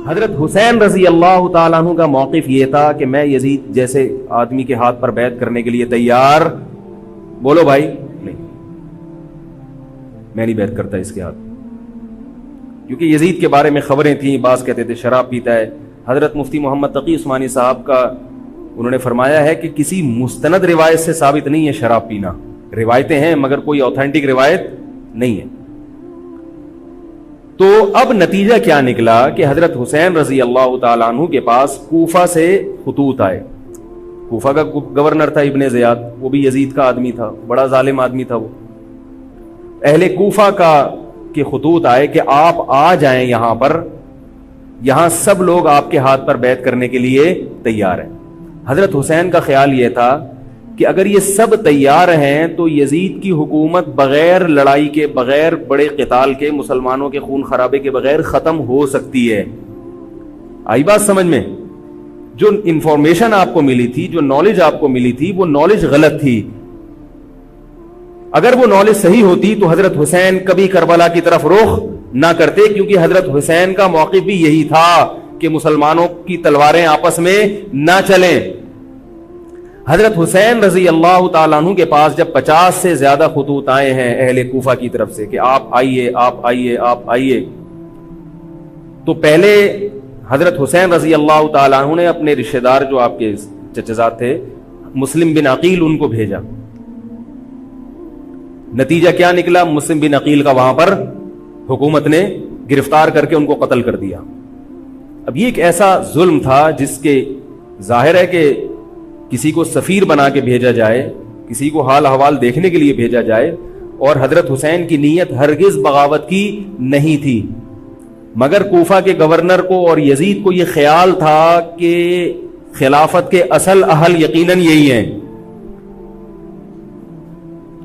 حضرت حسین رضی اللہ تعالیٰ عنہ کا موقف یہ تھا کہ میں یزید جیسے آدمی کے ہاتھ پر بیعت کرنے کے لیے تیار، بولو بھائی، نہیں، میں نہیں بیعت کرتا اس کے ہاتھ، کیونکہ یزید کے بارے میں خبریں تھیں، بعض کہتے تھے شراب پیتا ہے۔ حضرت مفتی محمد تقی عثمانی صاحب کا انہوں نے فرمایا ہے کہ کسی مستند روایت سے ثابت نہیں ہے شراب پینا، روایتیں ہیں مگر کوئی اوتھینٹک روایت نہیں ہے۔ تو اب نتیجہ کیا نکلا کہ حضرت حسین رضی اللہ تعالیٰ عنہ کے پاس کوفہ سے خطوط آئے۔ کوفہ کا گورنر تھا ابن زیاد، وہ بھی یزید کا آدمی تھا، بڑا ظالم آدمی تھا وہ۔ اہل کوفہ کے خطوط آئے کہ آپ آ جائیں یہاں پر، یہاں سب لوگ آپ کے ہاتھ پر بیعت کرنے کے لیے تیار ہیں۔ حضرت حسین کا خیال یہ تھا کہ اگر یہ سب تیار ہیں تو یزید کی حکومت بغیر لڑائی کے، بغیر بڑے قتال کے، مسلمانوں کے خون خرابے کے بغیر ختم ہو سکتی ہے۔ آئی بات سمجھ میں؟ جو انفارمیشن آپ کو ملی تھی، جو نالج آپ کو ملی تھی، وہ نالج غلط تھی۔ اگر وہ نالج صحیح ہوتی تو حضرت حسین کبھی کربلا کی طرف رخ نہ کرتے، کیونکہ حضرت حسین کا موقف بھی یہی تھا کہ مسلمانوں کی تلواریں آپس میں نہ چلیں۔ حضرت حسین رضی اللہ تعالیٰ عنہ کے پاس جب 50 سے زیادہ خطوط آئے ہیں اہل کوفہ کی طرف سے کہ آپ آئیے، آپ آئیے، آپ آئیے، تو پہلے حضرت حسین رضی اللہ تعالیٰ عنہ نے اپنے رشتہ دار جو آپ کے چچزاد تھے مسلم بن عقیل، ان کو بھیجا۔ نتیجہ کیا نکلا؟ مسلم بن عقیل کا وہاں پر حکومت نے گرفتار کر کے ان کو قتل کر دیا۔ اب یہ ایک ایسا ظلم تھا جس کے ظاہر ہے کہ کسی کو سفیر بنا کے بھیجا جائے، کسی کو حال احوال دیکھنے کے لیے بھیجا جائے، اور حضرت حسین کی نیت ہرگز بغاوت کی نہیں تھی، مگر کوفہ کے گورنر کو اور یزید کو یہ خیال تھا کہ خلافت کے اصل اہل یقیناً یہی ہیں،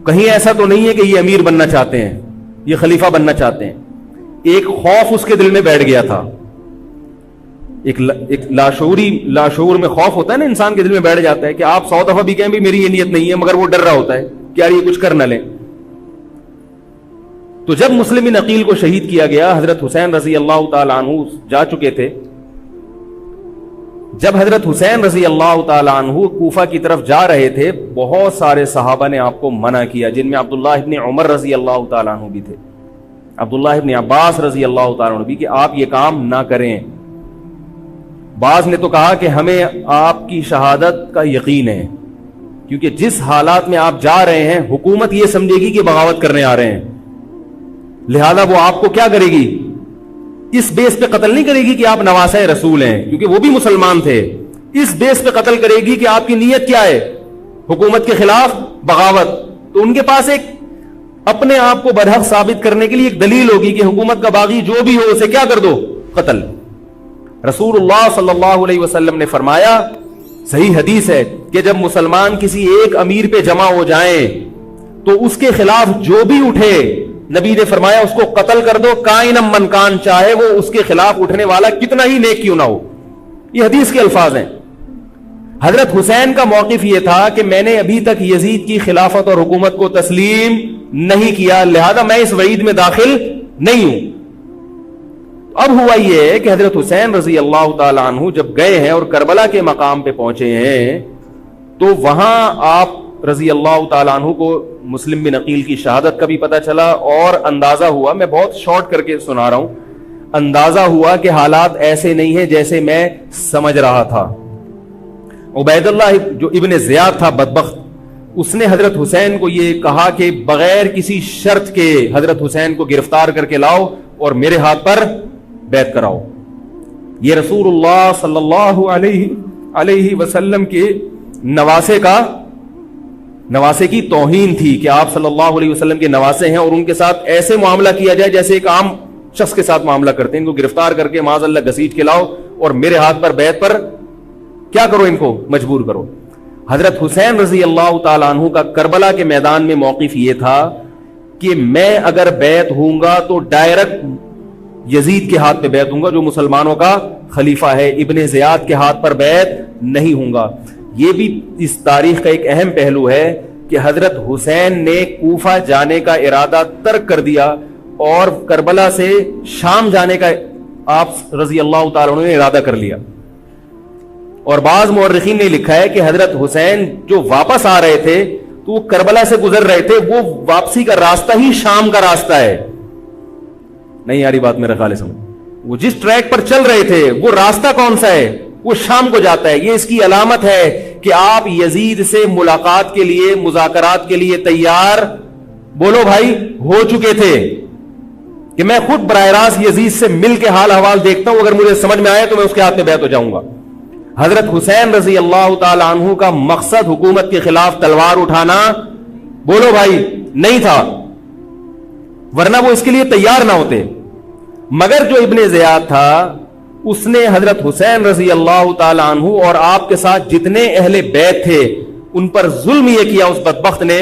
کہیں ایسا تو نہیں ہے کہ یہ امیر بننا چاہتے ہیں، یہ خلیفہ بننا چاہتے ہیں۔ ایک خوف اس کے دل میں بیٹھ گیا تھا، ایک لاشعور میں خوف ہوتا ہے نا، انسان کے دل میں بیٹھ جاتا ہے کہ آپ 100 دفعہ بھی کہیں بھی میری یہ نیت نہیں ہے، مگر وہ ڈر رہا ہوتا ہے کہ یار یہ کچھ کر نہ لیں۔ تو جب مسلم بن عقیل کو شہید کیا گیا، حضرت حسین رضی اللہ تعالیٰ عنہ جا چکے تھے۔ جب حضرت حسین رضی اللہ تعالیٰ عنہ کوفہ کی طرف جا رہے تھے، بہت سارے صحابہ نے آپ کو منع کیا، جن میں عبداللہ ابن عمر رضی اللہ تعالیٰ عنہ بھی تھے، عبداللہ ابن عباس رضی اللہ تعالیٰ عنہ بھی، کہ آپ یہ کام نہ کریں۔ بعض نے تو کہا کہ ہمیں آپ کی شہادت کا یقین ہے، کیونکہ جس حالات میں آپ جا رہے ہیں حکومت یہ سمجھے گی کہ بغاوت کرنے آ رہے ہیں، لہذا وہ آپ کو کیا کرے گی؟ اس بیس پہ قتل نہیں کرے گی کہ آپ نواسہ رسول ہیں، کیونکہ وہ بھی مسلمان تھے، اس بیس پہ قتل کرے گی کہ آپ کی نیت کیا ہے؟ حکومت کے خلاف بغاوت۔ تو ان کے پاس ایک اپنے آپ کو برحق ثابت کرنے کے لیے ایک دلیل ہوگی کہ حکومت کا باغی جو بھی ہو اسے کیا کر دو؟ قتل۔ رسول اللہ صلی اللہ علیہ وسلم نے فرمایا، صحیح حدیث ہے، کہ جب مسلمان کسی ایک امیر پہ جمع ہو جائیں تو اس کے خلاف جو بھی اٹھے، نبی نے فرمایا اس کو قتل کر دو، کائنم من کان، چاہے وہ اس کے خلاف اٹھنے والا کتنا ہی نیک کیوں نہ ہو۔ یہ حدیث کے الفاظ ہیں۔ حضرت حسین کا موقف یہ تھا کہ میں نے ابھی تک یزید کی خلافت اور حکومت کو تسلیم نہیں کیا، لہذا میں اس وعید میں داخل نہیں ہوں۔ اب ہوا یہ کہ حضرت حسین رضی اللہ تعالیٰ عنہ جب گئے ہیں اور کربلا کے مقام پہ پہنچے ہیں، تو وہاں آپ رضی اللہ تعالیٰ عنہ کو مسلم بن عقیل کی شہادت کا بھی پتہ چلا، اور اندازہ ہوا، میں بہت شارٹ کر کے سنا رہا ہوں، اندازہ ہوا کہ حالات ایسے نہیں ہیں جیسے میں سمجھ رہا تھا۔ عبید اللہ جو ابن زیاد تھا بدبخت، اس نے حضرت حسین کو یہ کہا کہ بغیر کسی شرط کے حضرت حسین کو گرفتار کر کے لاؤ اور میرے ہاتھ پر بیعت کراؤ۔ یہ رسول اللہ صلی اللہ علیہ وسلم کے نواسے کی توہین تھی کہ آپ صلی اللہ علیہ وسلم کے نواسے ہیں اور ان کے ساتھ ایسے معاملہ کیا جائے جیسے ایک عام شخص کے ساتھ معاملہ کرتے ہیں۔ ان کو گرفتار کر کے معاذ اللہ گھسیٹ کے لاؤ اور میرے ہاتھ پر بیعت پر کیا کرو، ان کو مجبور کرو۔ حضرت حسین رضی اللہ تعالیٰ عنہ کا کربلا کے میدان میں موقف یہ تھا کہ میں اگر بیعت ہوں گا تو ڈائریکٹ یزید کے ہاتھ پہ بیعت ہوں گا جو مسلمانوں کا خلیفہ ہے، ابن زیاد کے ہاتھ پر بیعت نہیں ہوں گا۔ یہ بھی اس تاریخ کا ایک اہم پہلو ہے کہ حضرت حسین نے کوفہ جانے کا ارادہ ترک کر دیا اور کربلا سے شام جانے کا آپ رضی اللہ تعالیٰ عنہ نے ارادہ کر لیا. اور بعض مورخین نے لکھا ہے کہ حضرت حسین جو واپس آ رہے تھے تو وہ کربلا سے گزر رہے تھے, وہ واپسی کا راستہ ہی شام کا راستہ ہے. نہیں یاری بات میرا خیال ہے سمجھ, وہ جس ٹریک پر چل رہے تھے وہ راستہ کون سا ہے, وہ شام کو جاتا ہے. یہ اس کی علامت ہے کہ آپ یزید سے ملاقات کے لیے, مذاکرات کے لیے تیار, بولو بھائی, ہو چکے تھے. کہ میں خود براہ راست یزید سے مل کے حال احوال دیکھتا ہوں, اگر مجھے سمجھ میں آئے تو میں اس کے ہاتھ میں بیعت ہو جاؤں گا. حضرت حسین رضی اللہ تعالی عنہ کا مقصد حکومت کے خلاف تلوار اٹھانا, بولو بھائی, نہیں تھا, ورنہ وہ اس کے لیے تیار نہ ہوتے. مگر جو ابن زیاد تھا اس نے حضرت حسین رضی اللہ تعالی عنہ اور آپ کے ساتھ جتنے اہل بیت تھے ان پر ظلم یہ کیا اس بدبخت نے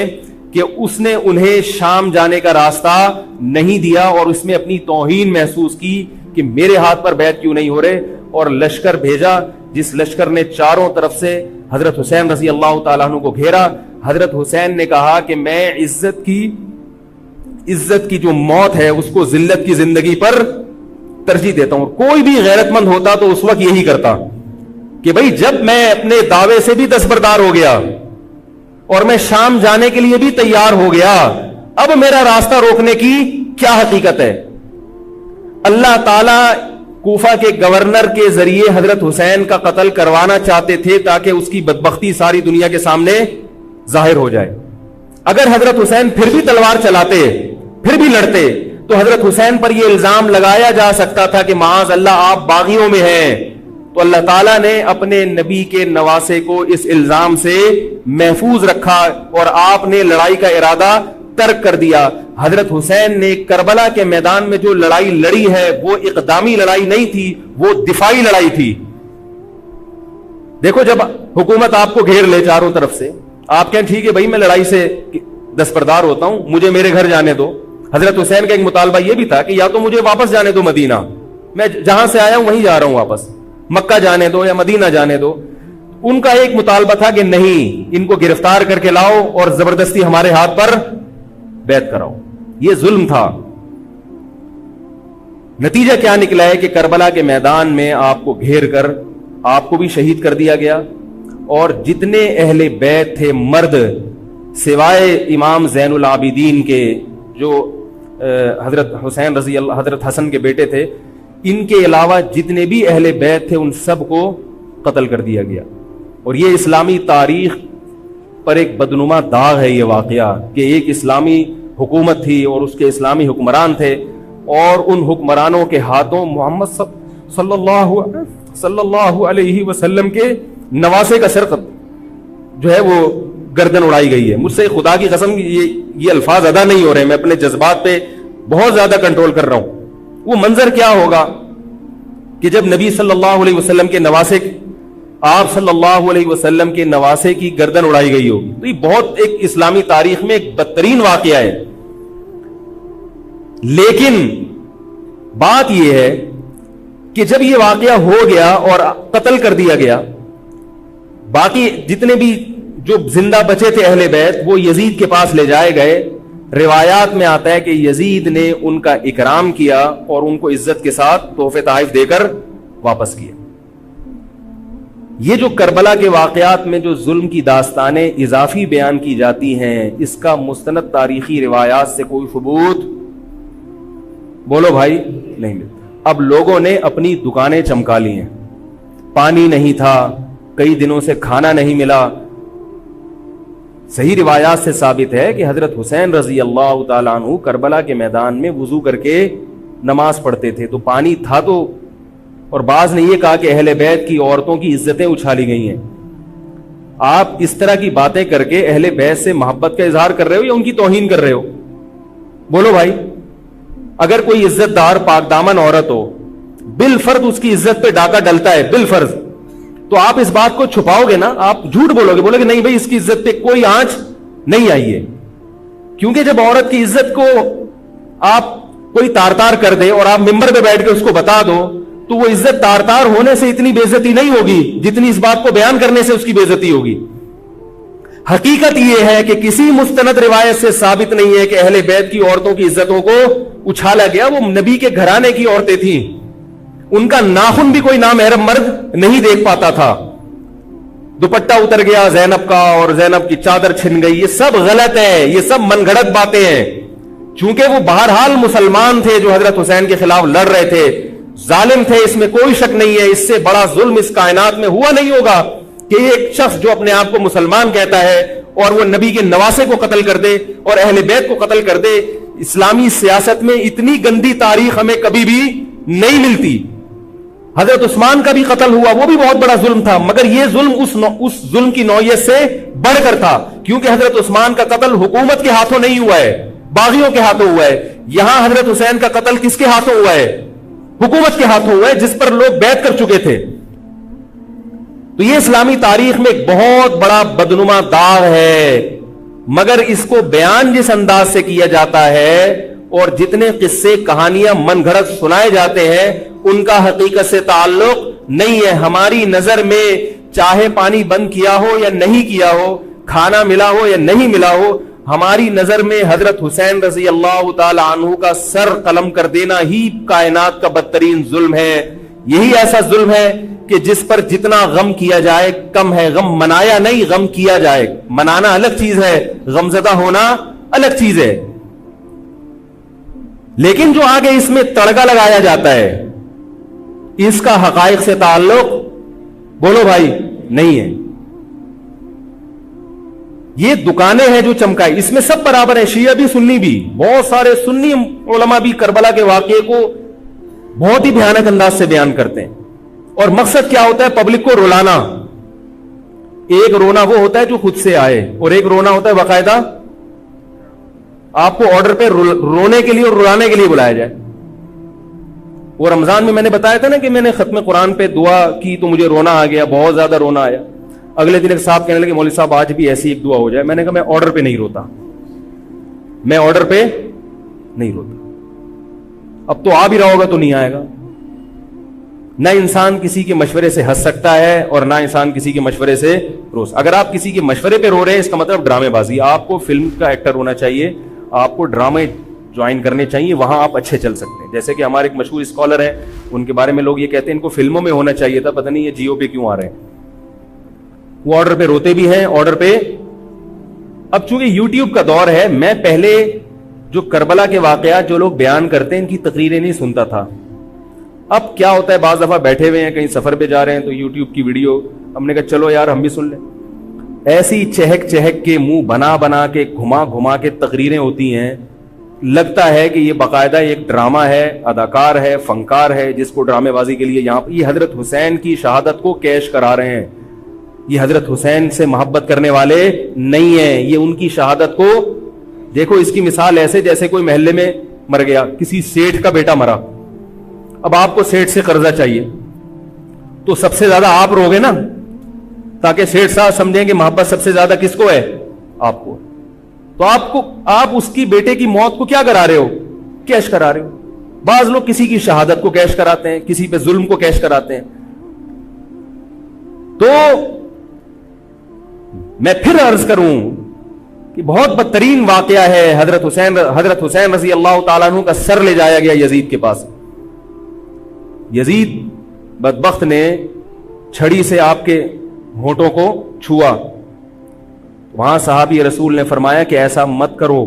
کہ اس نے انہیں شام جانے کا راستہ نہیں دیا, اور اس میں اپنی توہین محسوس کی کہ میرے ہاتھ پر بیعت کیوں نہیں ہو رہے, اور لشکر بھیجا جس لشکر نے چاروں طرف سے حضرت حسین رضی اللہ تعالیٰ عنہ کو گھیرا. حضرت حسین نے کہا کہ میں عزت کی جو موت ہے اس کو ذلت کی زندگی پر ترجیح دیتا ہوں. کوئی بھی غیرت مند ہوتا تو اس وقت یہی کرتا کہ بھئی جب میں اپنے دعوے سے بھی دستبردار ہو گیا اور میں شام جانے کے لیے بھی تیار ہو گیا, اب میرا راستہ روکنے کی کیا حقیقت ہے. اللہ تعالی کوفہ کے گورنر کے ذریعے حضرت حسین کا قتل کروانا چاہتے تھے تاکہ اس کی بدبختی ساری دنیا کے سامنے ظاہر ہو جائے. اگر حضرت حسین پھر بھی تلوار چلاتے, پھر بھی لڑتے, تو حضرت حسین پر یہ الزام لگایا جا سکتا تھا کہ معاذ اللہ آپ باغیوں میں ہیں. تو اللہ تعالیٰ نے اپنے نبی کے نواسے کو اس الزام سے محفوظ رکھا اور آپ نے لڑائی کا ارادہ ترک کر دیا. حضرت حسین نے کربلا کے میدان میں جو لڑائی لڑی ہے وہ اقدامی لڑائی نہیں تھی, وہ دفاعی لڑائی تھی. دیکھو جب حکومت آپ کو گھیر لے چاروں طرف سے, آپ کہیں ٹھیک ہے بھائی میں لڑائی سے دستبردار ہوتا ہوں, مجھے میرے گھر جانے دو. حضرت حسین کا ایک مطالبہ یہ بھی تھا کہ یا تو مجھے واپس جانے دو مدینہ, میں جہاں سے آیا ہوں وہیں جا رہا ہوں واپس, مکہ جانے دو یا مدینہ جانے دو. ان کا ایک مطالبہ تھا کہ نہیں, ان کو گرفتار کر کے لاؤ اور زبردستی ہمارے ہاتھ پر بیعت کراؤ. یہ ظلم تھا. نتیجہ کیا نکلا ہے کہ کربلا کے میدان میں آپ کو گھیر کر آپ کو بھی شہید کر دیا گیا, اور جتنے اہل بیت تھے مرد سوائے امام زین العابدین کے جو حضرت حسین رضی اللہ, حضرت حسن کے بیٹے تھے, ان کے علاوہ جتنے بھی اہل بیت تھے ان سب کو قتل کر دیا گیا. اور یہ اسلامی تاریخ پر ایک بدنما داغ ہے یہ واقعہ کہ ایک اسلامی حکومت تھی اور اس کے اسلامی حکمران تھے, اور ان حکمرانوں کے ہاتھوں محمد صلی اللہ علیہ وسلم کے نواسے کا سر جو ہے وہ گردن اڑائی گئی ہے. مجھ سے خدا کی قسم یہ الفاظ ادا نہیں ہو رہے, میں اپنے جذبات پہ بہت زیادہ کنٹرول کر رہا ہوں. وہ منظر کیا ہوگا کہ جب نبی صلی اللہ علیہ وسلم کے نواسے, آپ صلی اللہ علیہ وسلم کے نواسے کی گردن اڑائی گئی ہوگی. تو یہ بہت ایک اسلامی تاریخ میں ایک بدترین واقعہ ہے. لیکن بات یہ ہے کہ جب یہ واقعہ ہو گیا اور قتل کر دیا گیا, باقی جتنے بھی جو زندہ بچے تھے اہل بیت وہ یزید کے پاس لے جائے گئے. روایات میں آتا ہے کہ یزید نے ان کا اکرام کیا اور ان کو عزت کے ساتھ تحفے تحائف دے کر واپس کیا. یہ جو کربلا کے واقعات میں جو ظلم کی داستانیں اضافی بیان کی جاتی ہیں, اس کا مستند تاریخی روایات سے کوئی ثبوت, بولو بھائی, نہیں ملتا. اب لوگوں نے اپنی دکانیں چمکا لی ہیں, پانی نہیں تھا, کئی دنوں سے کھانا نہیں ملا. صحیح روایات سے ثابت ہے کہ حضرت حسین رضی اللہ تعالیٰ عنہ کربلا کے میدان میں وضو کر کے نماز پڑھتے تھے, تو پانی تھا تو. اور بعض نے یہ کہا کہ اہل بیت کی عورتوں کی عزتیں اچھالی گئی ہیں. آپ اس طرح کی باتیں کر کے اہل بیت سے محبت کا اظہار کر رہے ہو یا ان کی توہین کر رہے ہو؟ بولو بھائی. اگر کوئی عزت دار پاک دامن عورت ہو, بالفرض اس کی عزت پہ ڈاکہ ڈلتا ہے بالفرض, تو آپ اس بات کو چھپاؤ گے نا, آپ جھوٹ بولو گے, بولو گے نہیں بھائی اس کی عزت پہ کوئی آنچ نہیں آئی ہے. کیونکہ جب عورت کی عزت کو آپ کوئی تار تار کر دے اور آپ ممبر پہ بیٹھ کے اس کو بتا دو, تو وہ عزت تار تار ہونے سے اتنی بے عزتی نہیں ہوگی جتنی اس بات کو بیان کرنے سے اس کی بے عزتی ہوگی. حقیقت یہ ہے کہ کسی مستند روایت سے ثابت نہیں ہے کہ اہل بیت کی عورتوں کی عزتوں کو اچھالا گیا. وہ نبی کے گھرانے کی عورتیں تھیں, ان کا ناخن بھی کوئی نامحرم مرد نہیں دیکھ پاتا تھا. دوپٹہ اتر گیا زینب کا اور زینب کی چادر چھن گئی. یہ سب غلط ہے, یہ سب من گھڑت باتیں ہیں. چونکہ وہ بہرحال مسلمان تھے جو حضرت حسین کے خلاف لڑ رہے تھے, ظالم تھے, اس میں کوئی شک نہیں ہے. اس سے بڑا ظلم اس کائنات میں ہوا نہیں ہوگا کہ ایک شخص جو اپنے آپ کو مسلمان کہتا ہے اور وہ نبی کے نواسے کو قتل کر دے اور اہل بیت کو قتل کر دے. اسلامی سیاست میں اتنی گندی تاریخ ہمیں کبھی بھی نہیں ملتی. حضرت عثمان کا بھی قتل ہوا, وہ بھی بہت بڑا ظلم تھا, مگر یہ ظلم اس ظلم کی نوعیت سے بڑھ کر تھا, کیونکہ حضرت عثمان کا قتل حکومت کے ہاتھوں نہیں ہوا ہے, باغیوں کے ہاتھوں ہوا ہے. یہاں حضرت حسین کا قتل کس کے ہاتھوں ہوا ہے؟ حکومت کے ہاتھوں ہوا ہے, جس پر لوگ بیعت کر چکے تھے. تو یہ اسلامی تاریخ میں ایک بہت بڑا بدنما داغ ہے, مگر اس کو بیان جس انداز سے کیا جاتا ہے اور جتنے قصے کہانیاں من گھڑت سنائے جاتے ہیں ان کا حقیقت سے تعلق نہیں ہے. ہماری نظر میں چاہے پانی بند کیا ہو یا نہیں کیا ہو, کھانا ملا ہو یا نہیں ملا ہو, ہماری نظر میں حضرت حسین رضی اللہ تعالی عنہ کا سر قلم کر دینا ہی کائنات کا بدترین ظلم ہے. یہی ایسا ظلم ہے کہ جس پر جتنا غم کیا جائے کم ہے. غم منایا نہیں, غم کیا جائے. منانا الگ چیز ہے, غمزدہ ہونا الگ چیز ہے. لیکن جو آگے اس میں تڑکا لگایا جاتا ہے اس کا حقائق سے تعلق بولو بھائی نہیں ہے. یہ دکانیں ہیں جو چمکائی, اس میں سب برابر ہیں, شیعہ بھی سنی بھی. بہت سارے سنی علماء بھی کربلا کے واقعے کو بہت ہی بھیانک انداز سے بیان کرتے ہیں, اور مقصد کیا ہوتا ہے؟ پبلک کو رلانا. ایک رونا وہ ہوتا ہے جو خود سے آئے, اور ایک رونا ہوتا ہے باقاعدہ آپ کو آرڈر پہ رونے کے لیے اور رلانے کے لیے بلایا جائے. وہ رمضان میں نے بتایا تھا نا کہ میں نے ختم قرآن پہ دعا کی تو مجھے رونا آ گیا, بہت زیادہ رونا آیا. اگلے دن ایک صاحب کہنے لگے مولوی صاحب آج بھی ایسی ایک دعا ہو جائے. میں نے کہا میں آرڈر پہ نہیں روتا, میں آرڈر پہ نہیں روتا. اب تو آ بھی رہا ہوگا تو نہیں آئے گا. نہ انسان کسی کے مشورے سے ہنس سکتا ہے اور نہ انسان کسی کے مشورے سے رو. اگر آپ کسی کے مشورے پہ رو رہے ہیں اس کا مطلب ڈرامے بازی. آپ کو فلم کا ایکٹر ہونا چاہیے, آپ کو ڈرامے جوائن کرنے چاہیے, وہاں آپ اچھے چل سکتے ہیں. جیسے کہ ہمارے ایک مشہور اسکالر ہیں, ان کے بارے میں لوگ یہ کہتے ہیں ان کو فلموں میں ہونا چاہیے تھا, پتہ نہیں یہ جیو پہ کیوں آ رہے ہیں. وہ آرڈر پہ روتے بھی ہیں, آرڈر پہ. اب چونکہ یوٹیوب کا دور ہے, میں پہلے جو کربلا کے واقعات جو لوگ بیان کرتے ہیں ان کی تقریریں نہیں سنتا تھا. اب کیا ہوتا ہے, بعض دفعہ بیٹھے ہوئے ہیں کہیں سفر پہ جا رہے ہیں تو یوٹیوب کی ویڈیو, ہم نے کہا چلو یار ہم بھی سن لیں. ایسی چہک چہک کے منہ بنا بنا کے گھما گھما کے تقریریں ہوتی ہیں, لگتا ہے کہ یہ باقاعدہ ایک ڈرامہ ہے, اداکار ہے, فنکار ہے جس کو ڈرامے بازی کے لیے یہاں. یہ حضرت حسین کی شہادت کو کیش کرا رہے ہیں. یہ حضرت حسین سے محبت کرنے والے نہیں ہیں, یہ ان کی شہادت کو دیکھو. اس کی مثال ایسے جیسے کوئی محلے میں مر گیا, کسی سیٹھ کا بیٹا مرا, اب آپ کو سیٹھ سے قرضہ چاہیے تو سب سے زیادہ آپ رو گے نا, تاکہ سیٹھ صاحب سمجھیں کہ محبت سب سے زیادہ کس کو ہے؟ آپ کو. تو آپ اس کی بیٹے کی موت کو کیا کرا رہے ہو؟ کیش کرا رہے ہو. بعض لوگ کسی کی شہادت کو کیش کراتے ہیں, کسی پہ ظلم کو کیش کراتے ہیں. تو میں پھر عرض کروں کہ بہت بدترین واقعہ ہے. حضرت حسین رضی اللہ تعالیٰ عنہ کا سر لے جایا گیا یزید کے پاس. یزید بدبخت نے چھڑی سے آپ کے ہونٹوں کو چھوا. وہاں صحابی رسول نے فرمایا کہ ایسا مت کرو.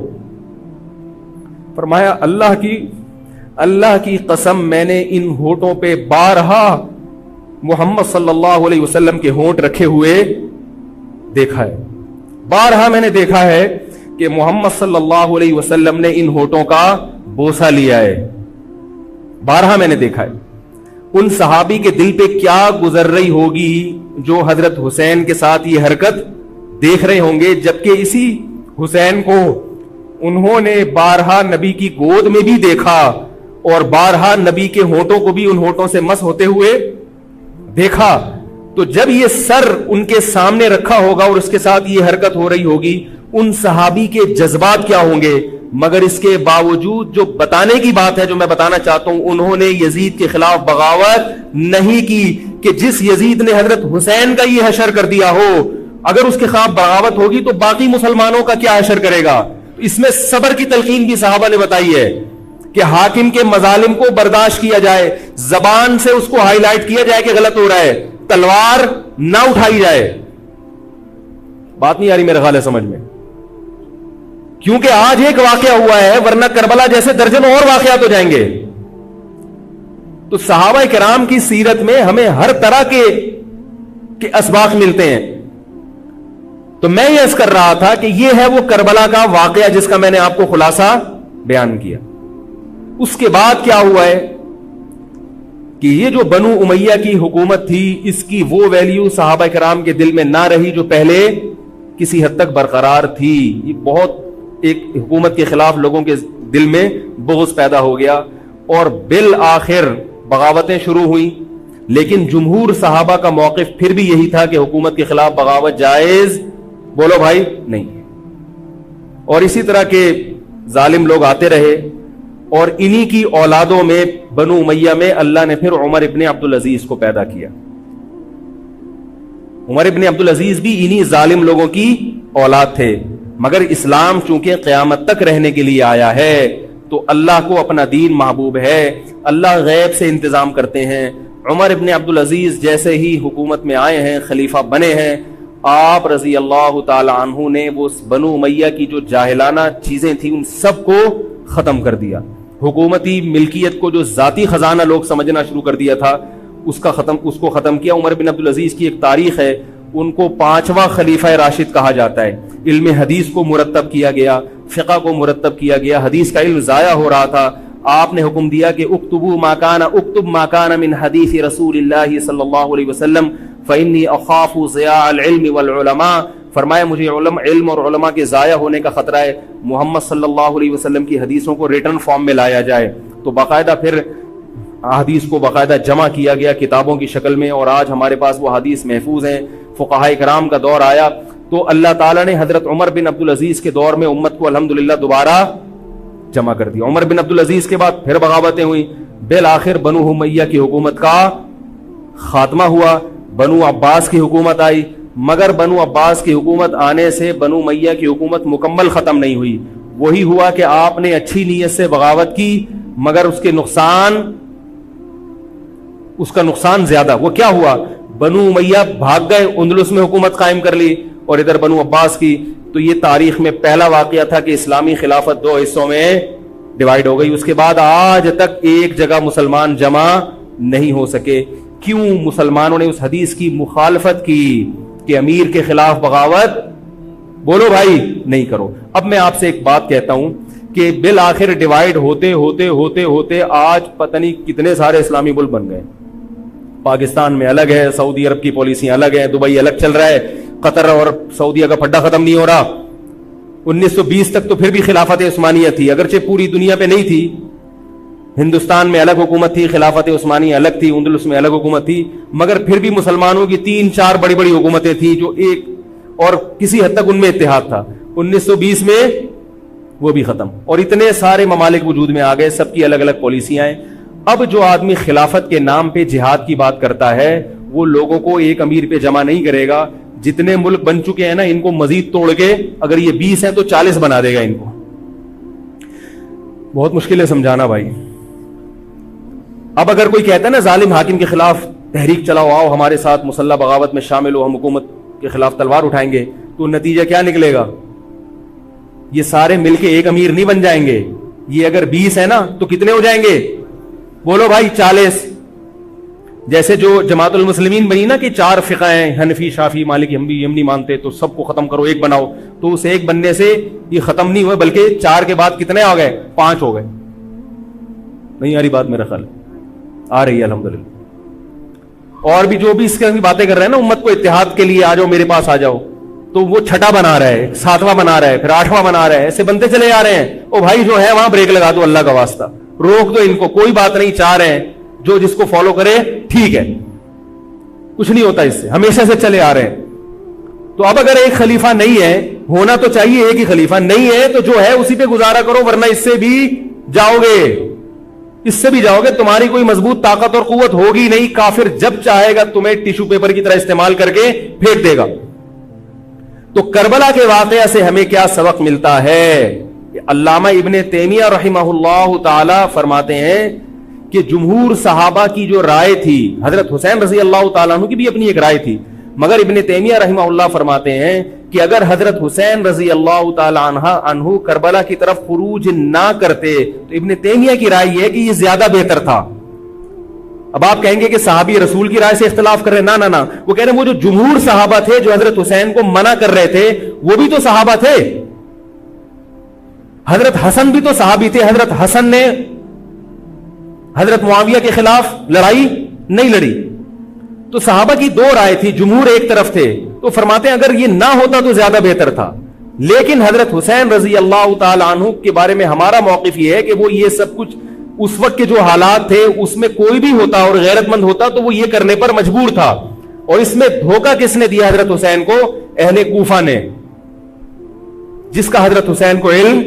فرمایا اللہ کی قسم میں نے ان ہونٹوں پہ بارہا محمد صلی اللہ علیہ وسلم کے ہونٹ رکھے ہوئے دیکھا ہے. بارہا میں نے دیکھا ہے کہ محمد صلی اللہ علیہ وسلم نے ان ہونٹوں کا بوسہ لیا ہے. بارہا میں نے دیکھا ہے. ان صحابی کے دل پہ کیا گزر رہی ہوگی جو حضرت حسین کے ساتھ یہ حرکت دیکھ رہے ہوں گے, جبکہ اسی حسین کو انہوں نے بارہا نبی کی گود میں بھی دیکھا اور بارہا نبی کے ہونٹوں کو بھی ان ہونٹوں سے مس ہوتے ہوئے دیکھا. تو جب یہ سر ان کے سامنے رکھا ہوگا اور اس کے ساتھ یہ حرکت ہو رہی ہوگی, ان صحابی کے جذبات کیا ہوں گے. مگر اس کے باوجود جو بتانے کی بات ہے, جو میں بتانا چاہتا ہوں, انہوں نے یزید کے خلاف بغاوت نہیں کی کہ جس یزید نے حضرت حسین کا یہ حشر کر دیا ہو, اگر اس کے خلاف بغاوت ہوگی تو باقی مسلمانوں کا کیا حشر کرے گا. اس میں صبر کی تلقین بھی صحابہ نے بتائی ہے. کہ حاکم کے مظالم کو برداشت کیا جائے, زبان سے اس کو ہائی لائٹ کیا جائے کہ غلط ہو رہا ہے, تلوار نہ اٹھائی جائے. بات نہیں آ رہی میرے خیال ہے سمجھ میں, کیونکہ آج ایک واقعہ ہوا ہے, ورنہ کربلا جیسے درجنوں اور واقعات ہو جائیں گے. تو صحابہ کرام کی سیرت میں ہمیں ہر طرح کے اسباق ملتے ہیں. تو میں یہ عرض کر رہا تھا کہ یہ ہے وہ کربلا کا واقعہ جس کا میں نے آپ کو خلاصہ بیان کیا. اس کے بعد کیا ہوا ہے کہ یہ جو بنو امیہ کی حکومت تھی, اس کی وہ ویلیو صحابہ کرام کے دل میں نہ رہی جو پہلے کسی حد تک برقرار تھی. یہ بہت ایک حکومت کے خلاف لوگوں کے دل میں بغض پیدا ہو گیا, اور بالآخر بغاوتیں شروع ہوئیں. لیکن جمہور صحابہ کا موقف پھر بھی یہی تھا کہ حکومت کے خلاف بغاوت جائز, بولو بھائی, نہیں. اور اسی طرح کے ظالم لوگ آتے رہے, اور انہی کی اولادوں میں بنو امیہ میں اللہ نے پھر عمر ابن عبدالعزیز کو پیدا کیا. عمر ابن عبدالعزیز بھی انہی ظالم لوگوں کی اولاد تھے, مگر اسلام چونکہ قیامت تک رہنے کے لیے آیا ہے تو اللہ کو اپنا دین محبوب ہے, اللہ غیب سے انتظام کرتے ہیں. عمر ابن عبدالعزیز جیسے ہی حکومت میں آئے ہیں, خلیفہ بنے ہیں, آپ رضی اللہ تعالی عنہ نے وہ بنو امیہ کی جو جاہلانہ چیزیں تھیں ان سب کو ختم کر دیا. حکومتی ملکیت کو جو ذاتی خزانہ لوگ سمجھنا شروع کر دیا تھا اس کو ختم کیا. عمر بن عبدالعزیز کی ایک تاریخ ہے, ان کو 5واں خلیفہ راشد کہا جاتا ہے. علم حدیث کو مرتب کیا گیا, فقہ کو مرتب کیا گیا, حدیث کا علم ضائع ہو رہا تھا. آپ نے حکم دیا کہ اکتب ما کان من حدیث رسول اللہ صلی اللہ علیہ وسلم فإنی اخاف ضیاع العلم والعلماء. فرمایا مجھے علم اور علماء کے ضائع ہونے کا خطرہ ہے, محمد صلی اللہ علیہ وسلم کی حدیثوں کو ریٹن فارم میں لایا جائے. تو باقاعدہ پھر حدیث کو باقاعدہ جمع کیا گیا کتابوں کی شکل میں, اور آج ہمارے پاس وہ حدیث محفوظ ہیں. فقہائے کرام کا دور آیا تو اللہ تعالیٰ نے حضرت عمر بن عبدالعزیز کے دور میں امت کو الحمدللہ دوبارہ جمع کر دیا. عمر بن عبدالعزیز کے بعد پھر بغاوتیں ہوئیں, بالآخر بنو امیہ کی حکومت کا خاتمہ ہوا, بنو عباس کی حکومت آئی. مگر بنو عباس کی حکومت آنے سے بنو امیہ کی حکومت مکمل ختم نہیں ہوئی. وہی ہوا کہ آپ نے اچھی نیت سے بغاوت کی, مگر اس کا نقصان زیادہ. وہ کیا ہوا, بنو امیہ بھاگ گئے, اندلس میں حکومت قائم کر لی, اور ادھر بنو عباس کی. تو یہ تاریخ میں پہلا واقعہ تھا کہ اسلامی خلافت 2 حصوں میں ڈیوائیڈ ہو گئی. اس کے بعد آج تک ایک جگہ مسلمان جمع نہیں ہو سکے. کیوں؟ مسلمانوں نے اس حدیث کی مخالفت کی کہ امیر کے خلاف بغاوت, بولو بھائی, نہیں کرو. اب میں آپ سے ایک بات کہتا ہوں کہ بالآخر ڈیوائیڈ ہوتے ہوتے ہوتے ہوتے آج پتہ نہیں کتنے سارے اسلامی ملک بن گئے. پاکستان میں الگ ہے, سعودی عرب کی پالیسیاں الگ ہیں, دبئی الگ چل رہا ہے, قطر اور سعودیہ کا پھڈا ختم نہیں ہو رہا. 1920 تک تو پھر بھی خلافت عثمانیہ تھی, اگرچہ پوری دنیا پہ نہیں تھی. ہندوستان میں الگ حکومت تھی, خلافت عثمانیہ الگ تھی, اندلس میں الگ حکومت تھی, مگر پھر بھی مسلمانوں کی 3-4 بڑی بڑی حکومتیں تھیں جو ایک, اور کسی حد تک ان میں اتحاد تھا. 1920 میں وہ بھی ختم, اور اتنے سارے ممالک وجود میں آ گئے, سب کی الگ الگ پالیسیاں ہیں. اب جو آدمی خلافت کے نام پہ جہاد کی بات کرتا ہے وہ لوگوں کو ایک امیر پہ جمع نہیں کرے گا. جتنے ملک بن چکے ہیں نا, ان کو مزید توڑ کے, اگر یہ 20 ہیں تو 40 بنا دے گا ان کو. بہت مشکل ہے سمجھانا بھائی. اب اگر کوئی کہتا ہے نا ظالم حاکم کے خلاف تحریک چلاؤ, آؤ ہمارے ساتھ مسلح بغاوت میں شامل ہو, ہم حکومت کے خلاف تلوار اٹھائیں گے, تو نتیجہ کیا نکلے گا؟ یہ سارے مل کے ایک امیر نہیں بن جائیں گے. یہ اگر 20 ہے نا تو کتنے ہو جائیں گے؟ بولو بھائی, 40. جیسے جو جماعت المسلمین بنی نا کہ 4 فقہ ہیں, حنفی, شافعی, مالکی, ہم بھی یہ نہیں مانتے, تو سب کو ختم کرو, ایک بناؤ. تو اس ایک بننے سے یہ ختم نہیں ہوئے, بلکہ 4 کے بعد کتنے آ گئے؟ 5 ہو گئے. نہیں آ رہی بات میرا خیال؟ آ رہی ہے الحمدللہ. اور بھی جو بھی اس کی باتیں کر رہے ہیں نا امت کو اتحاد کے لیے, آ جاؤ میرے پاس آ جاؤ, تو وہ 6واں بنا رہا ہے, 7واں بنا رہا ہے, پھر 8واں بنا رہا ہے, ایسے بنتے چلے جا رہے ہیں. او بھائی جو ہے وہاں بریک لگا دو, اللہ کا واسطہ روک دو ان کو, کوئی بات نہیں, 4 ہیں, جو جس کو فالو کرے ٹھیک ہے, کچھ نہیں ہوتا اس سے, ہمیشہ سے چلے آ رہے ہیں. تو اب اگر ایک خلیفہ نہیں ہے, ہونا تو چاہیے ایک ہی خلیفہ, نہیں ہے تو جو ہے اسی پہ گزارا کرو, ورنہ اس سے بھی جاؤ گے, اس سے بھی جاؤ گے. تمہاری کوئی مضبوط طاقت اور قوت ہوگی نہیں. کافر جب چاہے گا تمہیں ٹیشو پیپر کی طرح استعمال کر کے پھینک دے گا. تو کربلا کے واقعہ سے ہمیں کیا سبق ملتا ہے علامہ ابن تیمیہ رحمہ اللہ تعالی فرماتے ہیں کہ جمہور صحابہ کی جو رائے تھی، حضرت حسین رضی اللہ تعالیٰ عنہ کی بھی اپنی ایک رائے تھی، مگر ابن تیمیہ رحمہ اللہ فرماتے ہیں کہ اگر حضرت حسین رضی اللہ تعالیٰ عنہ کربلا کی طرف خروج نہ کرتے تو ابن تیمیہ کی رائے یہ ہے کہ یہ زیادہ بہتر تھا. اب آپ کہیں گے کہ صحابی رسول کی رائے سے اختلاف کر رہے ہیں، نہ وہ کہہ رہے ہیں وہ جو جمہور صحابہ تھے جو حضرت حسین کو منع کر رہے تھے وہ بھی تو صحابہ تھے. حضرت حسن بھی تو صحابی تھے. حضرت حسن نے حضرت معاویہ کے خلاف لڑائی نہیں لڑی. تو صحابہ کی دو رائے تھی، جمہور ایک طرف تھے. تو فرماتے ہیں اگر یہ نہ ہوتا تو زیادہ بہتر تھا. لیکن حضرت حسین رضی اللہ تعالی عنہ کے بارے میں ہمارا موقف یہ ہے کہ وہ یہ سب کچھ اس وقت کے جو حالات تھے اس میں کوئی بھی ہوتا اور غیرت مند ہوتا تو وہ یہ کرنے پر مجبور تھا. اور اس میں دھوکہ کس نے دیا حضرت حسین کو؟ اہل کوفہ نے، جس کا حضرت حسین کو علم